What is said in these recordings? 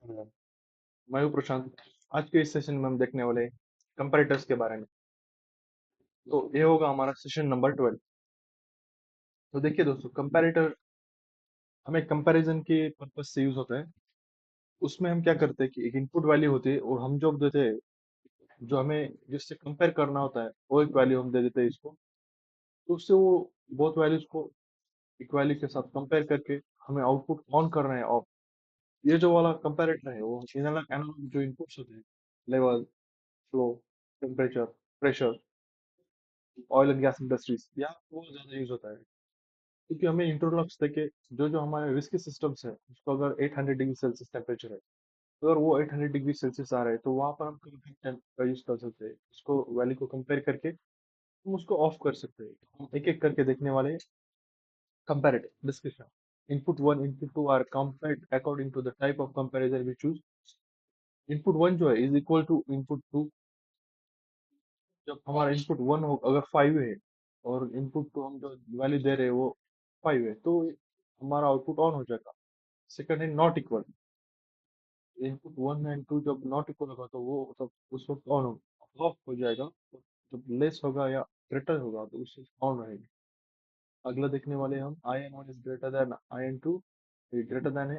हाँ, मैं हूँ प्रशांत। आज के इस सेशन में हम देखने वाले कंपैरेटर्स के बारे में। तो ये होगा हमारा सेशन नंबर 12। तो देखिए दोस्तों, कंपैरेटर हमें कंपैरिजन के पर्पज से यूज होता है। उसमें हम क्या करते हैं कि एक इनपुट वैल्यू होती है और हम जो देते हैं, जो हमें जिससे कंपेयर करना होता है, वो एक वैल्यू हम दे देते हैं इसको। तो उससे वो बोथ वैल्यूज को एक वैल्यू के साथ कंपेयर करके हमें आउटपुट ऑन करना है ऑफ। ये जो वाला कंपैरेटर है वो एनालॉग एनालॉग जो इनपुट्स होते हैं, level, flow, temperature, pressure, oil and gas industries, यहाँ वो ज्यादा यूज होता है। क्योंकि हमें इंटरलॉक्स देके जो जो हमारे रिस्की सिस्टम्स है, उसको अगर 800 डिग्री सेल्सियस टेम्परेचर है, तो अगर वो 800 डिग्री सेल्सियस आ रहा है, तो वहां पर हम कंपेरेटर का यूज कर सकते हैं। उसको वैल्यू को कंपेयर करके हम उसको ऑफ कर सकते हैं। हम एक एक करके देखने वाले comparative discussion. Input one, input two are compared according to the type of comparison we choose. Input one जो है is equal to input two. जब हमारा इनपुट वन हो, अगर 5 है, और इनपुट टू हम जो वैल्यू दे रहे हैं वो 5 है, तो हमारा आउटपुट ऑन हो जाएगा। सेकंड है not equal. Input one and two जब नॉट इक्वल होगा, तो वो तब उस वक्त ऑन ऑफ हो जाएगा। जब लेस होगा या ग्रेटर होगा, तो उससे ऑन रहेगा। अगला देखने वाले हम I N one is greater than I N two. ये ग्रेटर देन है।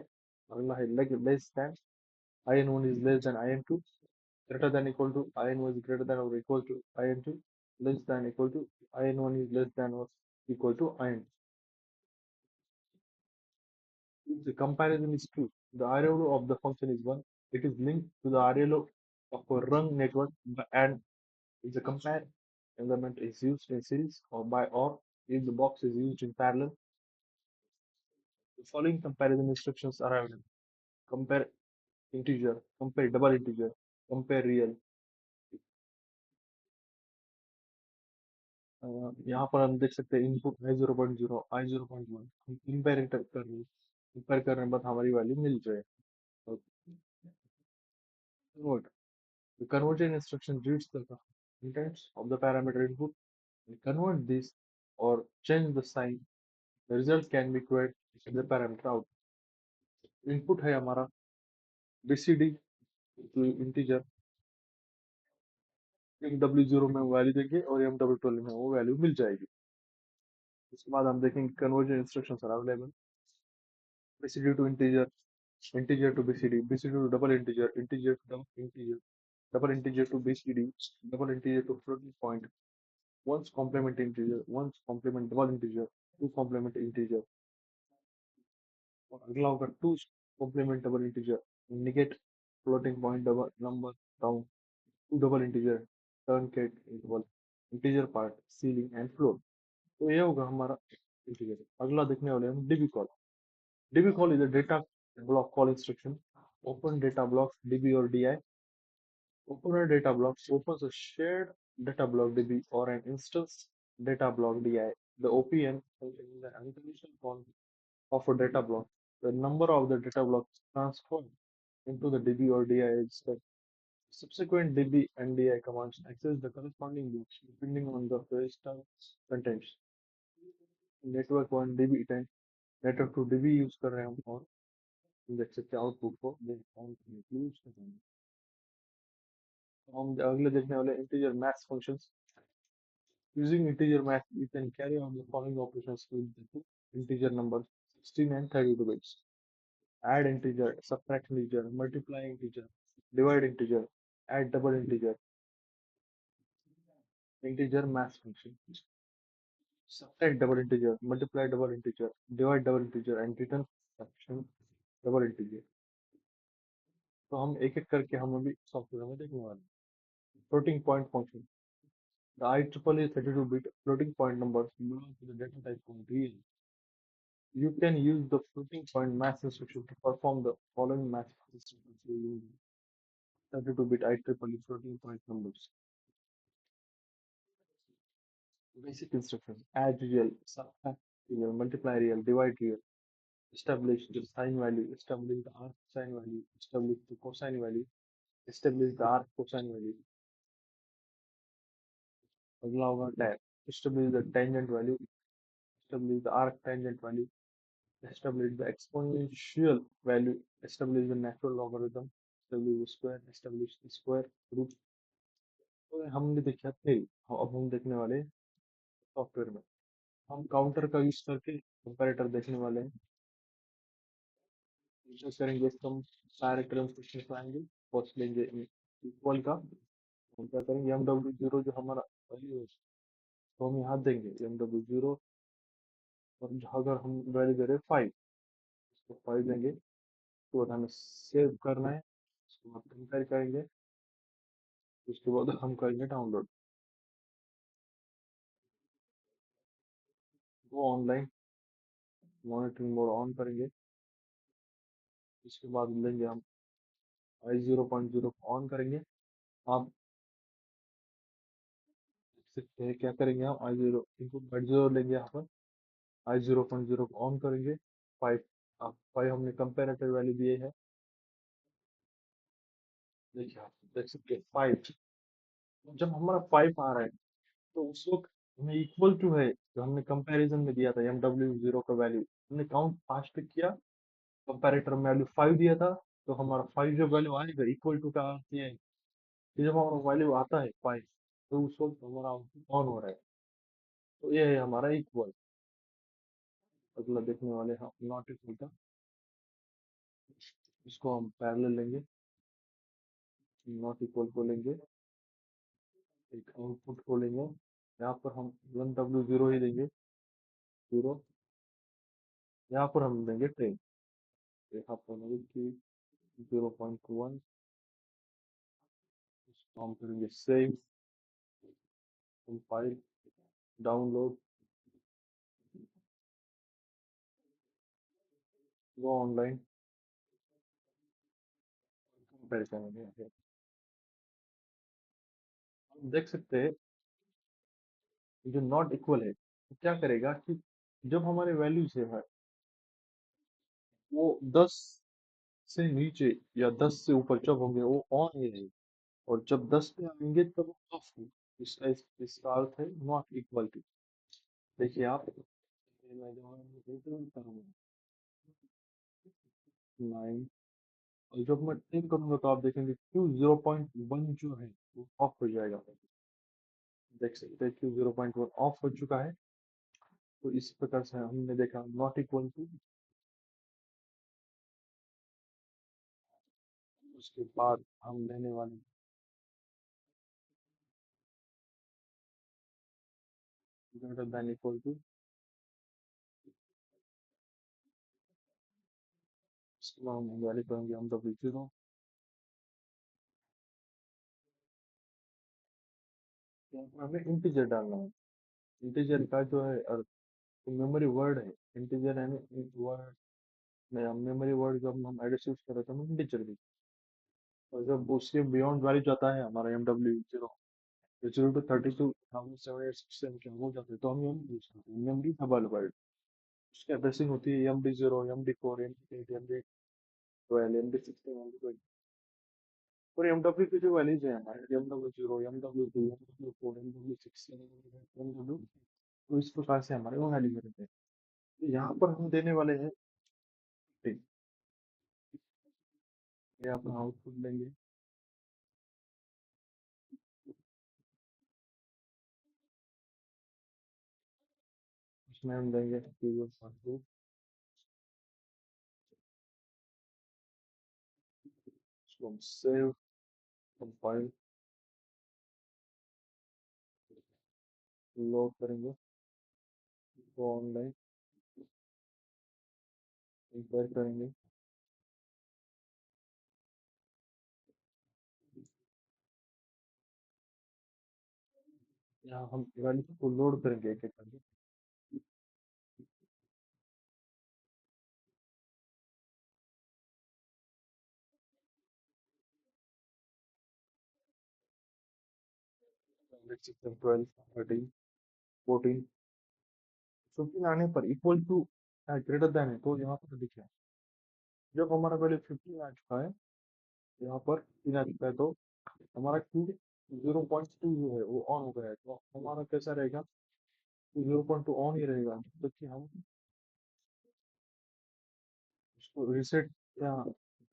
अगला है less than. I N one is less than I N two. Greater than equal to I N one is greater than और equal to I N two. Less than equal to I N one is less than और equal to iron. If the comparison is true, the RLO of the function is 1. It is linked to the RLO of a rung network, and if the compare element is used in series or if the box is used in parallel, the following comparison instructions are available. Compare integer, compare double integer, compare real. यहाँ पर हम देख सकते हैं input i0.0, i0.1। हम compare कर रहे हैं। कंपेयर करने के बाद हमारी वैल्यू मिल जाए। Convert. The conversion instruction reads the contents of the parameter input and convert this or change the sign. The result can be queried in the parameter out. Input है हमारा BCD to integer। MW0 में value देंगे और MW12 में वो value मिल जाएगी। उसके बाद हम देखेंगे conversion instructions are available. BCD to integer, integer to BCD, BCD to double integer, integer to double integer, double integer to BCD, double integer to floating point, one's complement integer, one's complement double integer, two complement integer, और अगला होगा to complement double integer, negate floating point double number down, two double integer, truncate interval, integer part, ceiling and floor। तो ये होगा हमारा integer। अगला देखने वाले हम db call। db call is a data block call instruction। open data blocks db or di। open a data blocks opens a shared data block db or an instance data block di। The OPN is the unconditional call of a data block. The number of the data blocks transformed into the DB or DI register. Subsequent DB and DI commands access the corresponding blocks depending on the register contents. Network 1 DB 10, network 2 DB use कर रहे हैं हम, और देख सकते हैं output को use कर रहे हैं। तो हम अगले देखने वाले integer maths functions. Using integer math, you can carry on the following operations with the two integer numbers 16 and 32 bits. Add integer, subtract integer, multiply integer, divide integer, add double integer, integer math function, subtract double integer, multiply double integer, divide double integer and return function double integer। तो हम एक एक करके हम अभी software में देखने वाले हैं। floating point function। The IEEE 32-bit floating point numbers belong to the data type of real। You can use the floating point math instruction to perform the following math instructions using 32-bit IEEE floating point numbers. Basic instructions: add real, subtract real, multiply real, divide real, establish the sine value, establish the arc sine value, establish the cosine value, establish the arc cosine value। अगला होगा tab, establish the tangent value, establish the arc tangent value, establish the exponential value, establish the natural logarithm, establish the square, establish the square root। तो ये हमने देखा थे। अब हम देखने वाले सॉफ्टवेयर में हम काउंटर का यूज करके कंपैरेटर देखने वाले हैं। यूज करेंगे इसको हम सारे टर्म्स को शिफ्ट फर्स्ट लेंगे इक्वल का। हम क्या करेंगे एम डब्ल्यू जीरो जो हमारा वैल्यू है तो हम यहाँ देंगे एम डब्ल्यू जीरो। और अगर हम वैल्यू दे रहे 5 तो 5 देंगे। उसके बाद हमें सेव करना है। उसके बाद कंपेयर करेंगे। उसके बाद हम करेंगे डाउनलोड। वो ऑनलाइन मॉनिटरिंग मोड ऑन करेंगे। इसके बाद लेंगे हम आई 0.0 ऑन करेंगे। आप देख सकते हैं क्या करेंगे हम आई जीरो इनपुट बाइट जीरो लेंगे यहाँ पर। आई 0.0 को ऑन करेंगे। 5 आप 5 हमने कंपेरेटर वैल्यू दिए है। देखिए आप देख सकते हैं 5। जब हमारा 5 आ रहा है तो उस वक्त हमें इक्वल टू है जो हमने कंपैरिजन में दिया था एम डब्ल्यू जीरो का वैल्यू हमने काउंट 5 पे किया। कंपैरेटर में वैल्यू 5 दिया था तो हमारा 5 जो वैल्यू आएगा इक्वल टू का अर्थ ये है कि जब हमारा वैल्यू आता है 5 तो उस वक्त हमारा ऑन हो रहा है। तो ये है हमारा इक्वल। अगला देखने वाले हम नॉट इक्वल का। इसको हम पैरेलल लेंगे। नॉट इक्वल को लेंगे। एक आउटपुट को लेंगे। यहाँ पर हम 1W0 ही देंगे। 0। यहाँ पर हम देंगे 10। यहाँ पर देंगे कि 0.1। इसको हम करेंगे सेव। कंपाइल डाउनलोड वो ऑनलाइन कंपेयर करेंगे। हम देख सकते हैं जो नॉट इक्वल है वो क्या करेगा कि जब हमारे वैल्यू से है वो 10 से नीचे या 10 से ऊपर जब होंगे वो ऑन ही रहेगा। और जब 10 पे आएंगे तब वो ऑफ होगा। इसका अर्थ है नॉट इक्वल टू। देखिए आप मैं जो करूँगा 9। और जब मैं 10 करूंगा तो आप देखेंगे क्यू 0.1 जो है वो ऑफ हो जाएगा। देख सकते हैं क्यू 0.1 ऑफ हो चुका है। तो इस प्रकार से हमने देखा नॉट इक्वल टू। उसके बाद हम लेने वाले ग्रेटर देन इक्वल टू। उसके बाद हम वैल्यू करेंगे हम W0। यहाँ पर हमें इंटीजर डालना है। इंटीजर का जो है मेमोरी वर्ड है। इंटीजर यानी वर्ड में हम मेमोरी वर्ड जब हम एडिशन कर रहे थे हम इंटीजर भी। और जब उसके बियॉन्ड वैल्यू जाता है हमारा MW0 0 to 32,786 के हो जाते हैं तो हम मेमोरी यूज करते हैं मेमोरी डबल वर्ड। उसकी एड्रेसिंग होती है MD0 MD4 MD8 MD12 MD16 MD20। और MW की जो वैल्यूज है हमारे MW0 MW2 MW4 MW6 MW। तो इस प्रकार से हमारे वो वैल्यू रहते हैं। तो यहाँ पर हम देने वाले हैं 10। ये अपना आउटपुट लेंगे। उसमें हम देंगे कीवर्ड फॉर। उसको हम सेव कंपाइल लोड करेंगे। वो ऑनलाइन कंपेयर करेंगे। यहाँ हम वैल्यू को लोड करेंगे एक एक करके। देख सकते हैं 12 13 14 15 आने पर इक्वल टू ग्रेटर देन है तो यहाँ पर देखिए जब हमारा वैल्यू 15 आ चुका है यहाँ पर 3 आ चुका है तो हमारा क्यू 0.2 जो है वो ऑन हो गया है तो हमारा कैसा रहेगा 0.2 ऑन ही रहेगा जब तक कि हम तो रिसेट या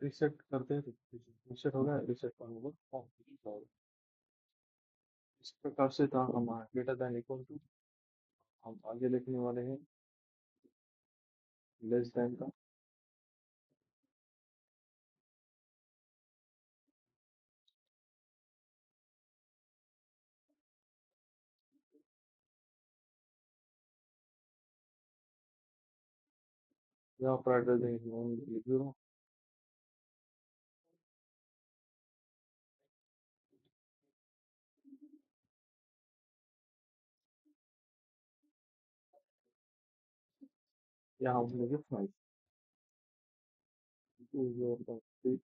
रिसेट करते हैं, तो रिसेट हो गया, रिसेट का होगा ऑफ। इस प्रकार से था हमारा ग्रेटर देन इक्वल टू। हम आगे लिखने वाले हैं लेस देन का। यहाँ पर एड्रेस देंगे 0। यहाँ हम लिखेंगे 5 2 0 3।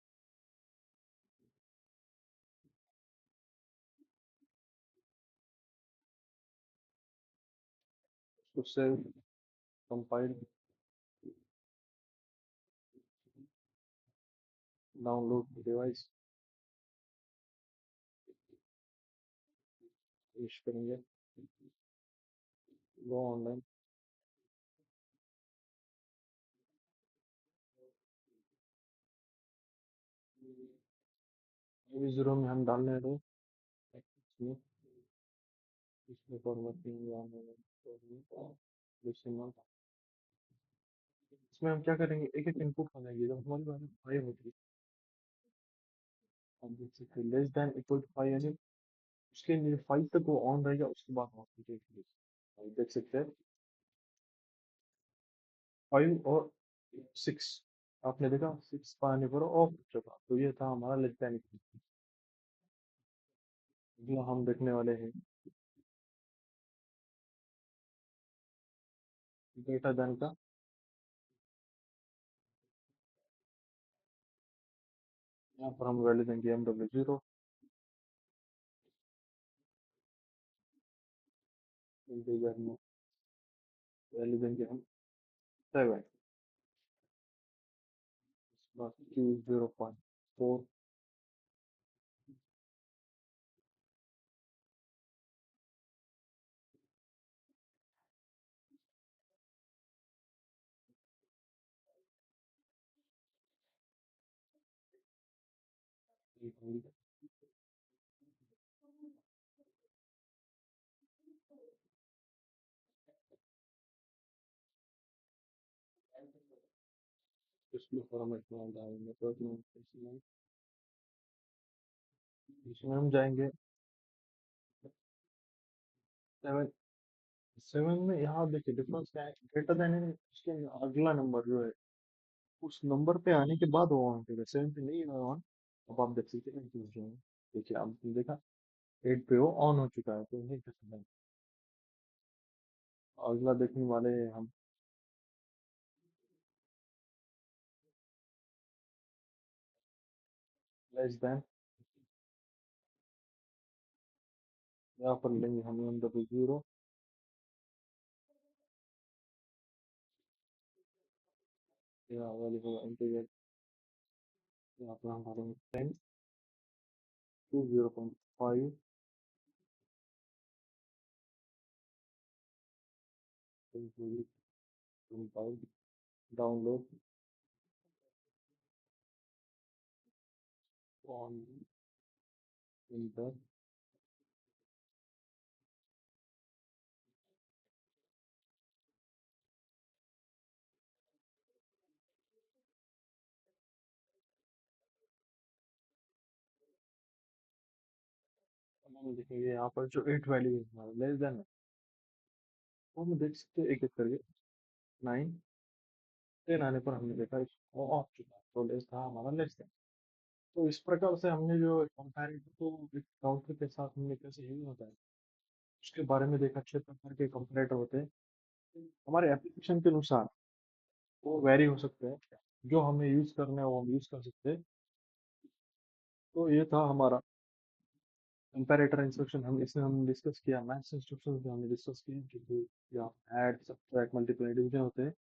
उससे कंपाइल डाउनलोड डिवाइस यूज करेंगे, गो ऑनलाइन। अभी 0 में हम डालने दो इसमें, इसमें फॉर्मेटिंग डेसिमल। इसमें हम क्या करेंगे, एक एक इनपुट बनाएंगे। जब हमारी वैल्यू 5 होगी, हम देख सकते हैं लेस देन इक्वल टू 5, यानी उसके लिए 5 तक वो ऑन रहेगा, उसके बाद हम देख सकते हैं 5 और 6। आपने देखा 6 पाने पर ऑफ हो चुका, तो ये था हमारा लेस देन इक्वल। अगला हम देखने वाले हैं ग्रेटर देन का। यहाँ पर हम वैल्यू देंगे MW0, इंटीजर में वैल्यू देंगे हम 7, Q 0.4। इसमें फॉर्मेट में डालेंगे नेटवर्क में। इसमें हम जाएंगे 7। 7 में यहाँ देखिए डिफरेंस क्या है, ग्रेटर देन है, उसके अगला नंबर जो है उस नंबर पे आने के बाद वो ऑन करेगा, 7 पे नहीं है ऑन। अब आप देख सकते हैं कि जो है, देखिए आपने देखा 8 पे वो ऑन हो चुका है, तो नहीं कर सकते। अगला देखने वाले हैं हम लेस देन। यहाँ पर लेंगे हम MW0, यहाँ वाले होगा इंटीजर। यहाँ पर हम डालेंगे 10 टू 0.5 डाउनलोड ऑन इंटर। हम देखेंगे यहाँ पर जो 8 वैल्यू है हमारा लेस देन है, वो हम देख सकते हैं एक एक करके। 9 10 आने पर हमने देखा इसको ऑफ चुका है, तो लेस था हमारा लेस देन। तो इस प्रकार से हमने जो कंपैरेटर को एक काउंटर के साथ हमने कैसे यूज होता है उसके बारे में देखा। 6 प्रकार के कंपैरेटर होते हैं, हमारे एप्लीकेशन के अनुसार वो वेरी हो सकते हैं, जो हमें यूज करना है वो हम यूज कर सकते हैं। तो ये था हमारा कंपैरेटर इंस्ट्रक्शन। हम इसमें हम डिस्कस किया मैथ्स इंस्ट्रक्शन भी हमने डिस्कस किए, जो या ऐड सब्ट्रैक्ट मल्टीप्लाई डिवीजन होते हैं।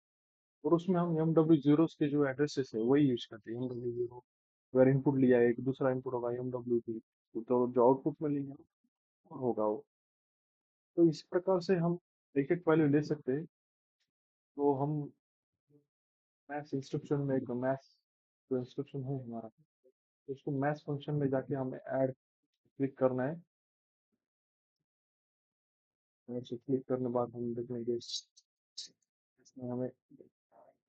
और उसमें हम MW0 के जो एड्रेसेस है वही यूज करते हैं। MW0 अगर इनपुट लिया है, एक दूसरा इनपुट होगा MW2, तो जो आउटपुट में लिया होगा वो। तो इस प्रकार से हम एक एक वैल्यू ले सकते हैं। तो हम मैथ्स इंस्ट्रक्शन में एक मैथ्स जो इंस्ट्रक्शन है हमारा, तो उसको मैथ्स फंक्शन में जाके हमें ऐड क्लिक करना है। ऐड से क्लिक करने के बाद हम देखेंगे इसमें हमें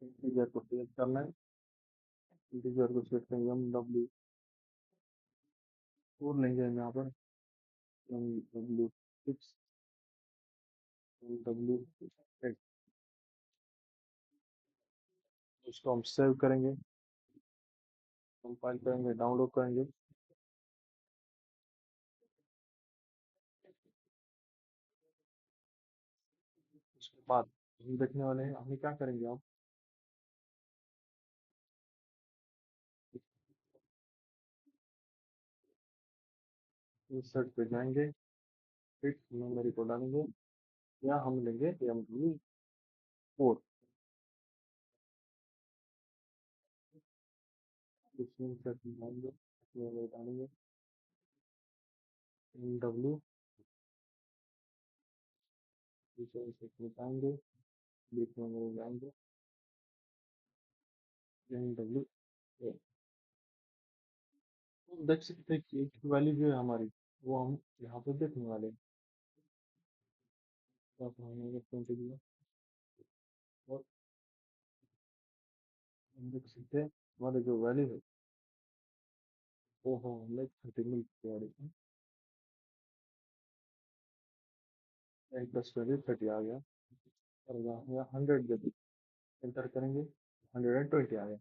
इंटीजर को सिलेक्ट करना है। इंटीजर को सिलेक्ट करेंगे हम W4 लेंगे हम यहाँ पर, हम W6, W8, उसको हम सेव करेंगे, कंपाइल करेंगे, डाउनलोड करेंगे। उसके बाद हम देखने वाले हैं हमें क्या करेंगे हम, इंसर्ट पे जाएंगे, फिर मेमोरी को डालेंगे, या हम लेंगे M4, इसमें इंसर्ट में जाएंगे, मेमोरी डालेंगे, MW, पीछे इंसर्ट में जाएंगे, बीच मेमोरी जाएंगे, MW। तो देख सकते हैं कि एक वैल्यू जो है हमारी, वो हम यहाँ पे देखने वाले हैं। तो हमने 20 दिया, और हम देख सकते हैं हमारी जो वैल्यू है वो हो हमें 30 मिल गया, एक प्लस वैल्यू 30 आ गया, और यहाँ 100 जब एंटर करेंगे 120 आ गया।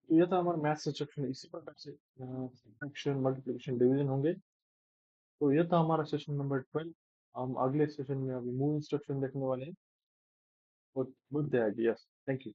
तो ये था हमारा मैथ सेक्शन, इसी प्रकार से फ्रैक्शन, मल्टीप्लिकेशन, डिवीजन होंगे। तो ये था हमारा सेशन नंबर 12। हम अगले सेशन में अभी मूव इंस्ट्रक्शन देखने वाले हैं। और good day, yes, thank you.